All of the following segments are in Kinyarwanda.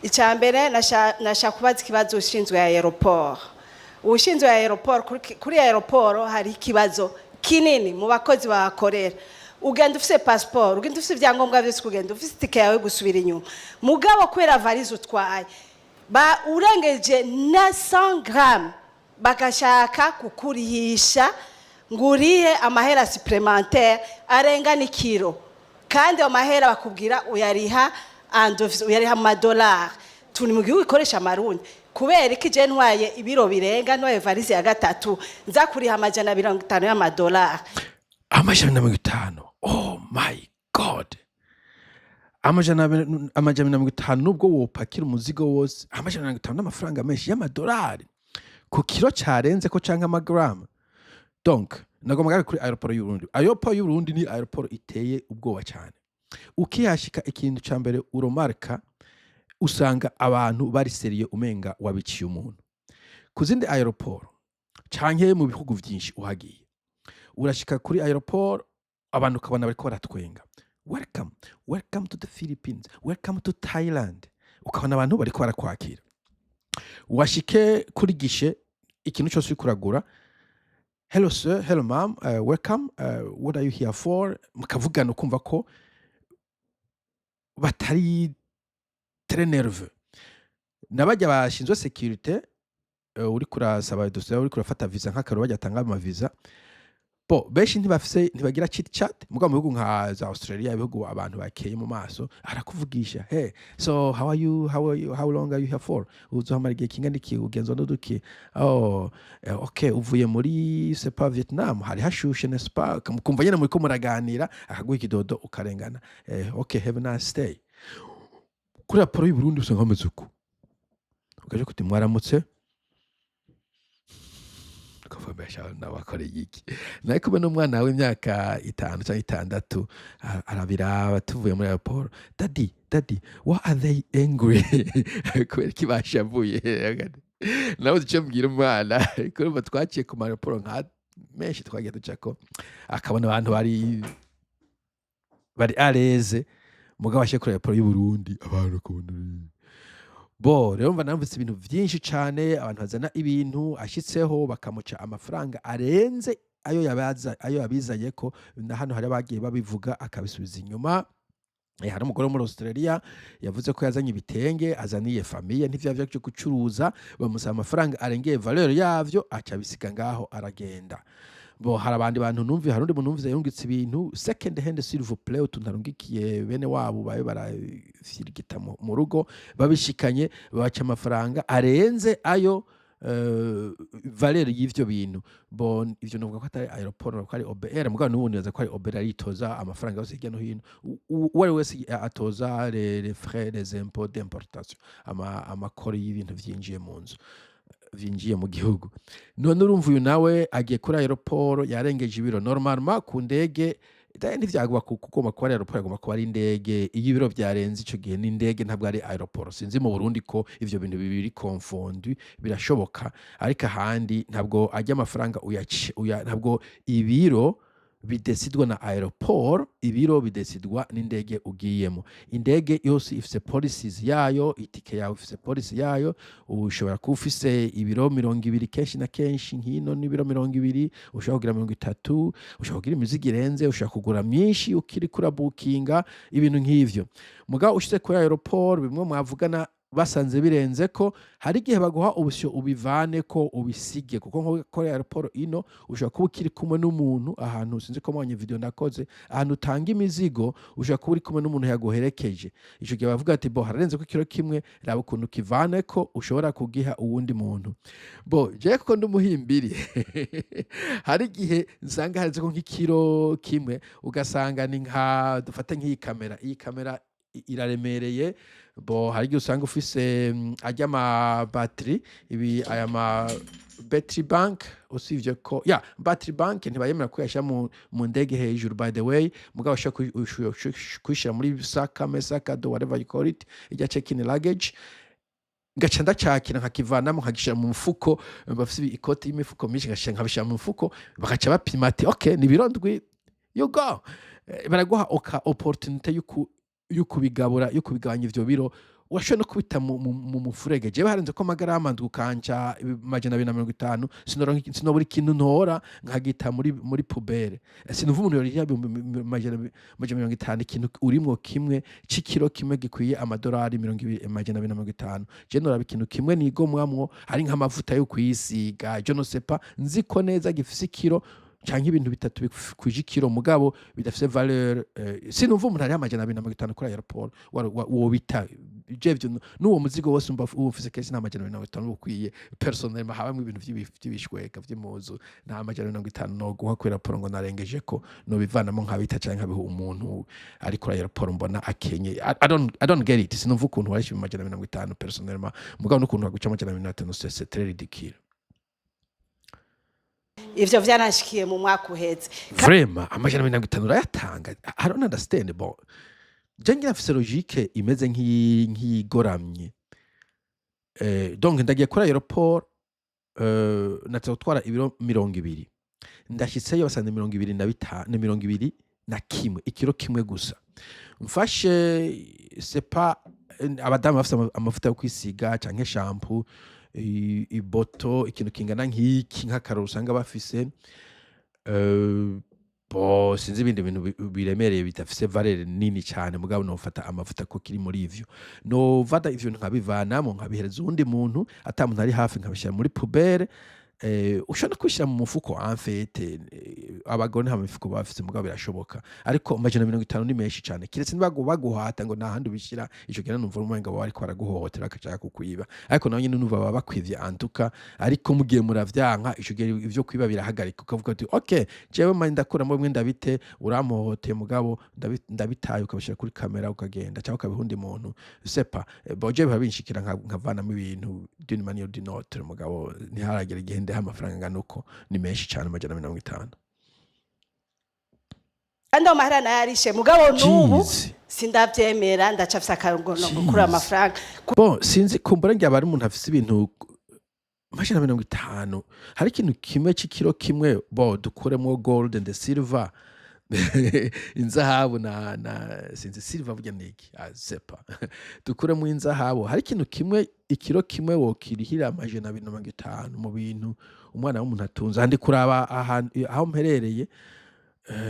Icambere nasha kubaza ikibazo ushinzwe aeroport. Ushinzwe aeroport kuri aeroport hari ikibazo kinini mu bakozi bakorera. Ugenda ufise passport, ugenda ufise ibyangombwa byose, kugenda ufise tike yawe gusubira inyuma. Mugabo kwera valise utwaye ba urengeje na 100 gram bakashaka kukurihisha ngurihe amahera supplémentaire arenga ni kilo, kandi amahera bakubwira uyariha uyariha $1. Tuni mu gihugu ikoresha amarundi, kubera iki je ntwaye ibiro birenga ntwaye valise ya gatatu nza kuriha $150 y'amadolari. $150. Oh my god. $150 nubwo wopakira umuzigo wose, $150 n'amafaranga menshi y'amadolari ku kilo carenze ko canke amagram. Donc nagomba kuri aeroport y'u Burundi. Aeroport y'u Burundi ni aeroport iteye ubwoba cyane. Ukihashika ikintu ca mbere uromarka usanga abantu bari seriye umenga wabiciye umuntu. Kuzindi aeroport canke mu bihugu vyinshi uhagiye, urashika kuri aeroport abantu kabona bariko baratwenga, welcome to the Philippines, welcome to Thailand, ukabona abantu bariko barakwakira. Washike kuri gishe ikintu cyose uri kuragura, hello sir, hello ma'am, welcome, what are you here for? Mukavugana ukumva ko batari très nerveux. Nabajya bashinzwe sécurité, uri kurasaba dossier, uri kurafata visa nk'akaro bajya tanga ama visa. Bo benshi ntibagira chit chat, mugabo mu bihugu nka za Australia, ibihugu abantu bakeye mu maso arakuvugisha, hey, so how are you, how long are you here for? Uzohamara igihe kingana iki, ugenzo nduduki? Oh okay, uvuye muri c'est pas Vietnam, hari hashushe n'est-ce pas? Kumva nyene muri ko muraganira akaguha ikidodo ukarengana. Okay, have a nice day. Kuri raporo y'u Burundi usanga hameze uko, ukaje kuti mwaramutse ukavomesha n'abakoreye iki, naye kuba n'umwana w'imyaka 5 cyangwa 6 arabira tuvuye muri airport, daddy why are they angry? Kubera kibashavuye nawe duce mbwira umwana ko twaciye ku airport nka menshi twagiye ducako, akabona abantu bari areze mugabo ashe kuri airport y'u Burundi abantu kubona. Bo rero mva namvise ibintu byinshi cyane, abantu bazana ibintu ashitseho bakamuca amafaranga arenze ayo yabizanye ko na hano hari abagiye babivuga akabisubiza inyuma. Hari umugore muri Australia yavuze ko yazanye ibitenge azaniye famille ntivyo cyo gucuruza, bamusaba amafaranga arengeye valeur yavyo, aca bisiga ngaho aragenda. Bo hari abandi bantu numvi, hari undi muntu numvize yungitse ibintu second hand s'il vous plaît, utunarungikiye bene wabo babe barafirigita mu rugo, babishikanye baca amafaranga arenze ayo valeur y'ivyo bintu. Bo ivyo novuga ko atari aeroport, ko ari OBR, mugabo n'ubundi yaza ko ari OBR aritoza amafaranga yose hirya no hino. Uwari wese atoza les frais, les impôts d'importation, amakoro y'ibintu vyinjiye mu nzu, vinjiye mu gihugu. None urumva uyu nawe agiye kuri aeroport yarengeje ibiro. Normalement ku ndege ntivyagwa kuko kuba aeroport agomba kuba ari indege, iyo ibiro byarenze ico gihe ni indege, ntabwo ari aeroport. Sinzi mu Burundi ko ivyo bintu bibiri confondu, birashoboka, ariko ahandi ntabwo ajya amafaranga ntabwo ibiro bidesidwa na aeroport, ibiro bidesidwa n'indege ugiyemo. Indege yose ifise policies yayo, itike yawe ifise policy yayo. Ushobora kuba ufise ibiro 20 kenshi na kenshi, nkino n'ibiro 20, ushobora kugira 30, ushobora kugira imizigo irenze, ushobora kugura myinshi ukiri kura bookinga ibintu nk'ivyo. Mugabo ushitse kuri aeroport bimwe mwavugana basanze birenze ko, hari igihe baguha ubusyo ubivane ko ubisige, kuko nko kuri aeroport ino ushobora kuba ukiri kumwe n'umuntu ahantu, sinzi ko mwanye video nakoze ahantu utanga imizigo, ushobora kuba uri kumwe n'umuntu yaguherekeje. Ico gihe bavuga ati bo hararenze ko kilo kimwe, raba ukuntu kivane ko ushobora kugiha uwundi muntu. Bo je ko ndumuhimbiri hari igihe nsanga harenze ko nk'ikilo kimwe, ugasanga ni nka dufate nk'iyi kamera, iyi kamera iraremereye. Bo hari igihe usanga ufise ajya ama battery, ibi aya ma battery bank, usivye ko battery bank ntibayemera kuyasha mu ndege hejuru, by the way, mugabo ushaka kuyishira muri saka mesaka whatever you call it, ijya check in luggage, ngaca ndacakira nkakivanamo nkagishira mu mufuko. Bafise ikoti y'imifuko myinshi nkabishira mu mufuko, bakaca bapima ati okay ni birondwi, you go. Baraguha opportunity y'ukubigabura, y'ukubigabanya ivyo biro urashobora no kubita mu mufurege jewe harenze ko amagarama ndukanja 250 sinobura ikintu ntora nkagita muri pubere sinuva umuntu yori 250 ikintu urimwo kimwe c'ikiro kimwe gikwiye amadolari 250 je noraba ikintu kimwe nigomwamwo hari nk'amavuta yo kwisiga je no sepa nziko neza gifise ikiro canke ibintu bitatu bikwije ikiro mugabo bidafise valeur sinumva umuntu ari 250 kuri aeroport wo bita jevyo n'uwo muzigo wose umba ufise kesi na 250 ukwiye personnellement habamwe ibintu vy'ibishweka vy'impuzu na 250 no guha kuri aeroport ngo narengeje ko no bivanamo nkabita canke nkabiha umuntu ari kuri aeroport mbona akenye I don't get it sinumva ukuntu wari 250 personnellement mugabo n'ukuntu waguca 250 c'est très ridicule. Ivyo vyanashikiye mu mwaka uheze vraiment 250 urayatanga I don't understand bon jengi afise logique imeze nk'igoramye donc ndagiye kuri aeroport natotwara ibiro 200 ndashitseyo basande 220 na kimwe ikiro kimwe gusa mfashe c'est pas abadamu bafise amavuta yo kwisiga canke shampoo iboto ikintu kingana nk'iki nk'akararo usanga bafise bo sinzi ibindi bintu biremereye bitafise valeur nini cyane mugabo nofata amavuta ko kiri muri ivyo no vada ivyo nkabivanamo nkabihereza undi muntu atamuntu ari hafi nkabishira muri poubelle ushobora kwishira mu mufuko en fait abagore nta mifuko bafise mugabo birashoboka ariko 250 ni menshi cyane kiretse baguhata ngo nahandi ubishira ico gena numva umenga bari ko baraguhohotera akashaka kukwiba ariko nawe nyine nuva bakwivye antuka ariko mugiye muravyanka ico gena ivyo kwiba birahagarika ukavuga ati okay jewe manje ndakura mu mwenda bite uramuhohoteye mugabo ndabitaye ukabishira kuri kamera ukagenda cyangwa ukabihundi muntu sepa boje babinshikira nkavanamo ibintu d'une manière d'une autre mugabo ntiharagera igihende amafaranga nuko ni menshi cyane 250 ando mahera nayarishe mugabo nubu sindavyemera ndacafisa akarugo no gukura amafaranga bon sinzi kumbura ngiye abari umuntu afise ibintu 250 hari ikintu kimwe c'ikiro kimwe bo dukuremo gold and silver inzahabu na sinzi silver burya niki sepa dukuremo inzahabu hari ikintu kimwe ikiro kimwe wo kirihira 250 mu bintu umwana w'umuntu atunze handi kuraba aho mperereye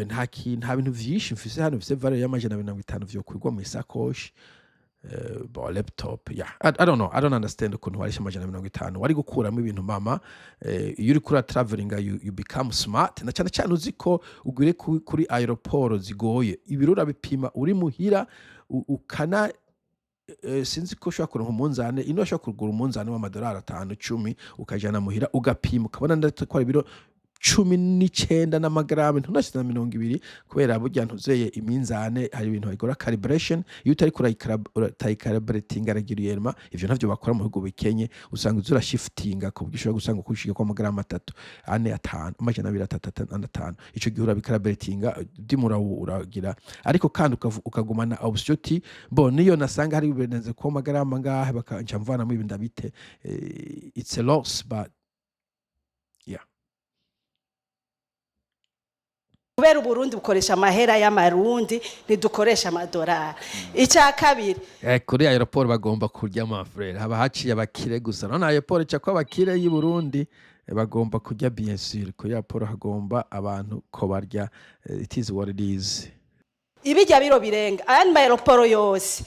nta bintu vyinshi mfise hano mfise valeur ya 250 vyo kwigwa mu isakoshi bo laptop I don't know I don't understand ukuntu warisha 250 wari gukuramo ibintu mama iyo uri kuri traveling you become smart na cyane cyane uziko ugire kuri aeroport zigoye ibirura bipima uri muhira ukana sinzi ko ushobora kuronka umunzane ino ushobora kugura umunzane w'amadolari 5-10 ukajana muhira ugapima ukabona ndatakora ibiro 19 n'amagrame ntunashyize na 20 kubera burya ntuzeye iminzane hari ibintu bigora calibration iyo utari kurayicalibrating regularly ivyo ntavyo bakora mu bihugu bikenye usanga uzura shiftinga ku bwishobora gusanga kushika kwa amagrame 3 4 5 235 ico gihura bicalibratinga dimura uragira ariko kandi ukagumana option bo niyo nasanga hari bibenze ko amagrame ngahe bakanca mvana mu ibinda bite it's a loss but yeah. Kubera Burundi bukoresha amahera y'amarundi ntidukoresha amadolari icya kabiri kuri aeroport bagomba kurya amafrere haba haciye abakire gusa none aeroport cyo kwabakire y'u Burundi bagomba kurya bien sûr ko aeroport hagomba abantu ko barya it is what it is ibijya biro birenga aya ni aeroport yose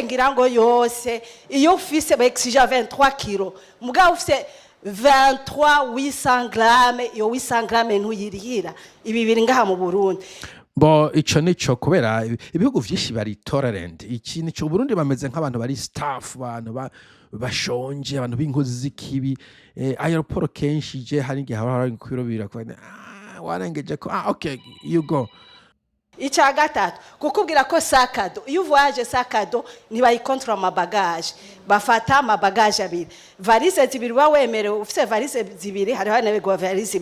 ngira ngo yose iyo ufise exige 23 kilo mugabo ufise 800 grammes yo 800 grammes ntuyirihira ibi biri ngaha mu Burundi bo ico nico kubera ibihugu vyinshi bari tolerant iki nico Burundi bameze nk'abantu bari staff abantu bashonje abantu b'inkozi z'ikibi aeroport kenshi je hari ngiye hari kwirobira ko warengeje ko okay you go icya gatatu kukubwira ko sakado iyo voyage sakado ntibayikontrole amabagaje bafata amabagaje abiri valise zibiri wawemerewe ufite valise zibiri hariho n'abego valise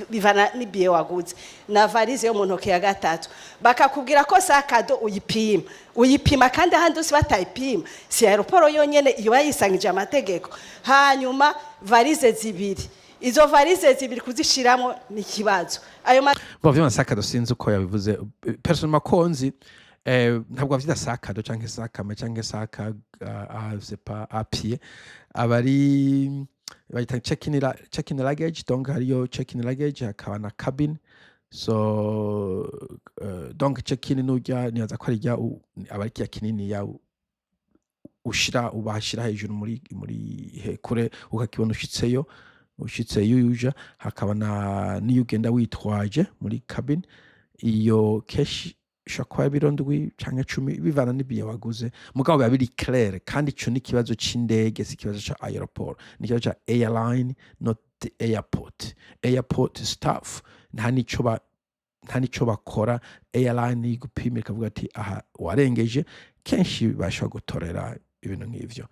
bivana n'ibiye waguze na valise yo mu ntoki ya gatatu bakakubwira ko sakado uyipima kandi ahandi usi batayipima si aeroport yonyene iyo bayisangije amategeko hanyuma valise zibiri izo valise zibiri kuzishiramo ni kibazo ayo bo vyo masaka dosinze uko yabivuze personnellement konzi ntabwo bavyita sakado canke sakame canke saka c'est pas à pied abari bayita check-in luggage, donc hariyo check-in luggage hakaba na cabin. So donc check-in nujya nibaza ko arirya abari kiya kinini ya ubashira hejuru muri kure ukakibona ushitseyo yuja hakaba niyo ugenda witwaje muri cabin. Iyo keshi shakwa birondwi canke 10 bivana n'ibiye waguze mugabo biba biri clair kandi ico ni kibazo c'indege si kibazo ca aeroport ni kibazo ca airline not the airport staff nta nico bakora. Airline igupimira ikavuga ati aha warengeje kenshi bashobora gutorera ibintu nk'ivyo.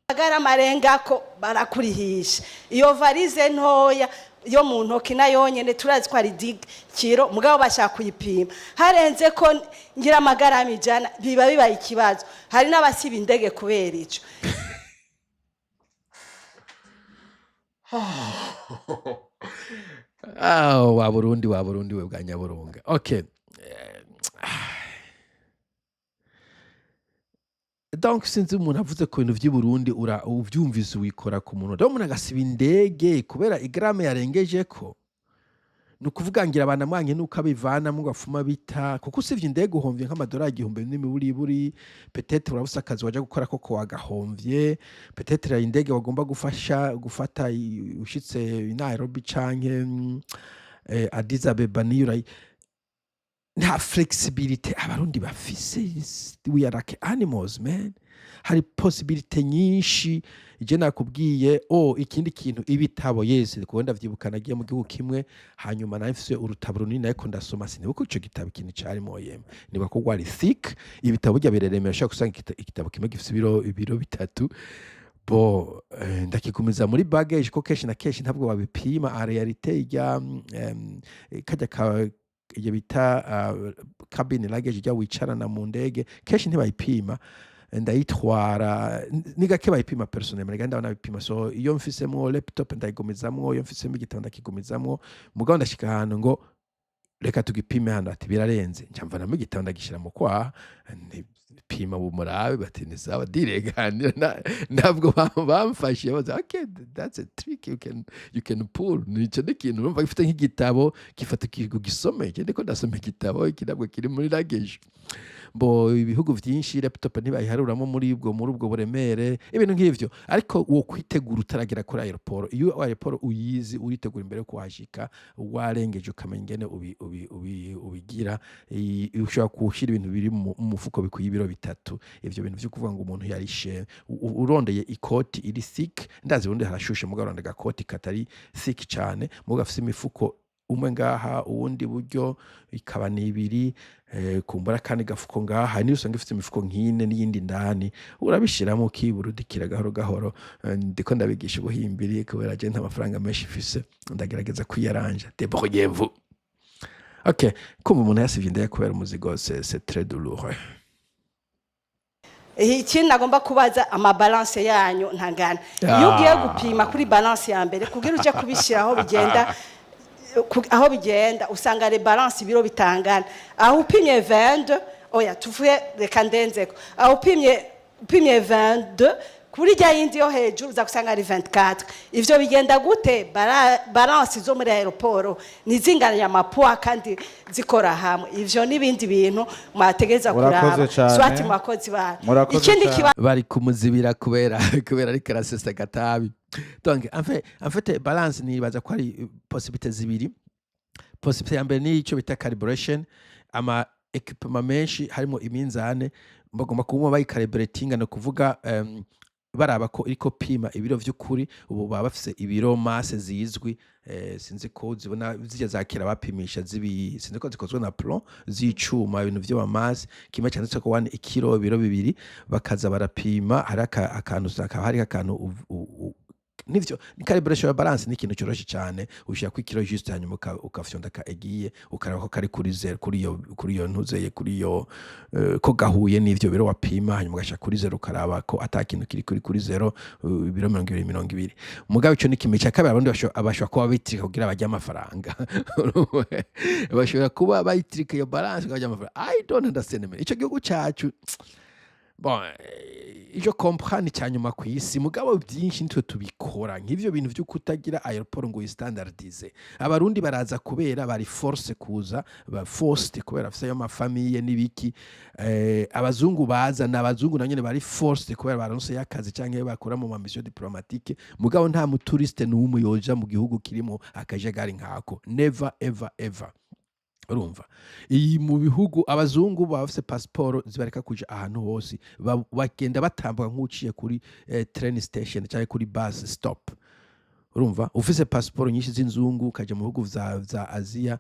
agara marengako barakurihisha iyo varize ntoya yo mu ntoki nayo nyene turazi ko ari 10 kilo mugabo bashaka kuyipima harenze ko ngira amagarama ijana biba ikibazo. Hari n'abasiba indege kubera ico. wa Burundi we bwa Nyaburunga. Okay. Donc sinzi umuntu avuze ku bintu vy'i Burundi uvyumvise wikora ku muntu rero umuntu agasiba indege kubera igrame yarengejeko nukuvuga ngira abana mwanke nuko abivana mu gafuma bita kuko usivye indege uhomvye nk'amadolari 1000 n'imiburiburi peut-être urabusa akazi waje gukora koko wagahomvye peut-être indege wagomba gufata ushitse i Nairobi canke Addis Abeba niyo nta flexibility abarundi bafise. We are like animals, man. Hari possibility nyinshi je nakubwiye ikindi kintu ibitabo yes kubenda vyibuka nagiye mu gihugu kimwe hanyuma nafise urutabo runini ariko ndasoma sinibuka ico gitabo kintu carimo yema niba ko gwari thick ibitabo bya bireremesha kusanga igitabo kimwe gifise ibiro bitatu ndakigumiza muri baggage ko keshi na keshi ntabwo babipima a realite ya kajya iyo bita cabin luggage ijya wicarana mu ndege kenshi ntibayipima ndayitwara nigake bayipima personnel muganda ndabona bipima. So iyo mfisemwo laptop ndayigomezamwo iyo mfisemo igitabo ndakigomezamwo mugabo ndashika ahantu ngo reka tugipime hano ati birarenze njamvana mu gitabo ndagishira mu kwa pima bumurabe bati ni sawa direganira ntabwo bamfashe baza okay that's a trick you can pull nico n'ikintu urumva gifite nk'igitabo gifata gisome cyende ko ndasoma igitabo ikirabwo kiri muri luggage. Ibihugu vyinshi laptop ntibayiharuramo muri ubwo buremere ibintu nk'ivyo ariko wo kwitegura utaragera kuri aeroport. Iyo aeroport uyizi uritegura imbere ko washika warengeje ukamenya ingene ubigira ushobora kushira ibintu biri mu mufuko bikuye ibiro bitatu. Ivyo bintu vyo kuvuga ngo umuntu yarishe urondeye ikoti iri thick ndazi ubundi harashushe mugabo rondega koti katari thick cyane mugabo afise imifuko umwe ngaha uwundi buryo ikaba nibiri kumbura kandi gafuko ngaha ni usanga ifite imifuko nk'ine n'iyindi ndani urabishiramo kiburudikira gahoro ndiko ndabigisha ubuhimbiri kubera je nta mafaranga menshi ifise ndagerageza kwiyaranja débrouillez-vous. Okay, kumva umuntu yasivye indege kubera umuzigo c'est très douloureux. Ikindi nagomba kubaza amabalance yanyu ntangana iyo ugiye gupima kuri balance ya mbere kugira uje kubishiraho aho bigenda usanga le balance ibiro bitangana aho upimye 20 oya tuvuye reka ndenzeko aho upimye 22 kuri jya yindi yo hejuru za kusanga ari 24. Ivyo bigenda gute balance zo muri aeroport nizinganya amapua kandi zikora hamwe ivyo nibindi bintu mwategeza kuraba swati mwakozi ba ikindi bari kumuzibira kubera ariko arasesa gatabi. Donc en fait balance ni baza ko ari possibilité zibiri. Possibilité ya mbere ni ico bita calibration ama equipment menshi harimo iminzane bagomba kuba bayicalibrating no kuvuga baraba ko iriko pima ibiro vy'ukuri ubu baba bafise ibiro masse zizwi sinzi ko zibona zijya zakira bapimisha sinzi ko zikozwe na plomb zicuma ibintu vyo amasse kimwe cyanditse ko 1 kilo ibiro bibiri bakaza barapima hari akantu hari akantu nivyo ni calibration ya balance ni ikintu cyoroshye cyane ushaka ku ikiro juste hanyuma ukafyonda ka egiye ukaraba ko kari kuri 0 kuri iyo ntuzeye kuri iyo ko gahuye n'ivyo biro wapima hanyuma ugashaka kuri 0 ukaraba ko atakintu kiri kuri 0 biro 220 mugabe ico ni kimica kabiri abandi abashwa kuba bitrika kugira bajya amafaranga bashobora kuba bayitrika iyo balance kujya amafaranga. I don't understand me ico gihugu cyacu bon ijo comprendre cyanyuma ku isi mugabo byinshi nitwe tubikora nk'ivyo bintu byo kutagira aeroport ngo standardize. Abarundi baraza kubera bari force kuza ba forced kubera afise yo mafamiye nibiki abazungu baza n'abazungu nanyene bari forced kubera baronse yakazi canke bakora mu mission diplomatique mugabo nta mu touriste n'umwe yoja mu gihugu kirimo akajagari nkako never ever ever. Urumva iyi mu bihugu abazungu bafise passport zibareka kuja ahantu hose bagenda batambuka nk'uciye kuri train station cyangwa kuri bus stop. Urumva ufise passport nyinshi z'inzungu kaje mu bihugu za Asia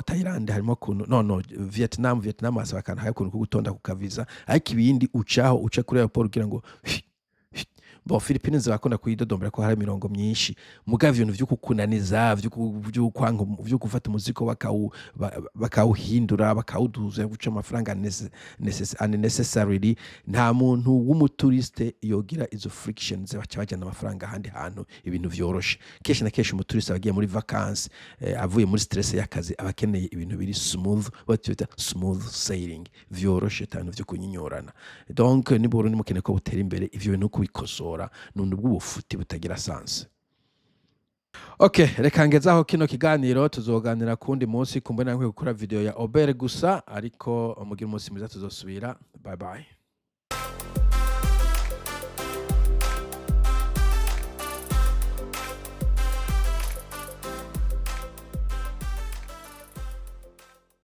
Thailand harimo kuntu no Vietnam asaba kana hayo kuntu gutonda ku kaviza ariko ibindi uca kuri airport kugira ngo Philippines zakunda kuyidodombera ko hari mirongo myinshi mugavyo ibintu vyo kukunaniza vyo gufata umuziko bakawuhindura bakawuduza guca amafaranga unnecessarily. Nta muntu w'umuturiste yogira izo frictions bajana amafaranga handi hantu ibintu vyoroshe. Kesha na kesha umuturiste abagiye muri vacances avuye muri stress y'akazi abakeneye ibintu biri smooth smooth sailing vyoroshe tantu vyo kunyinyorana. Donc ni Burundi mukene ko butera imbere ivyo bintu kubikosora nundu bw'ubufuti butagira sanse. Okay, reka ngezaho kino kiganiro tuzoganira kundi munsi kumbona nkwe gukora video ya Obere gusa ariko mugira umunsi mwiza tuzosubira. Bye bye.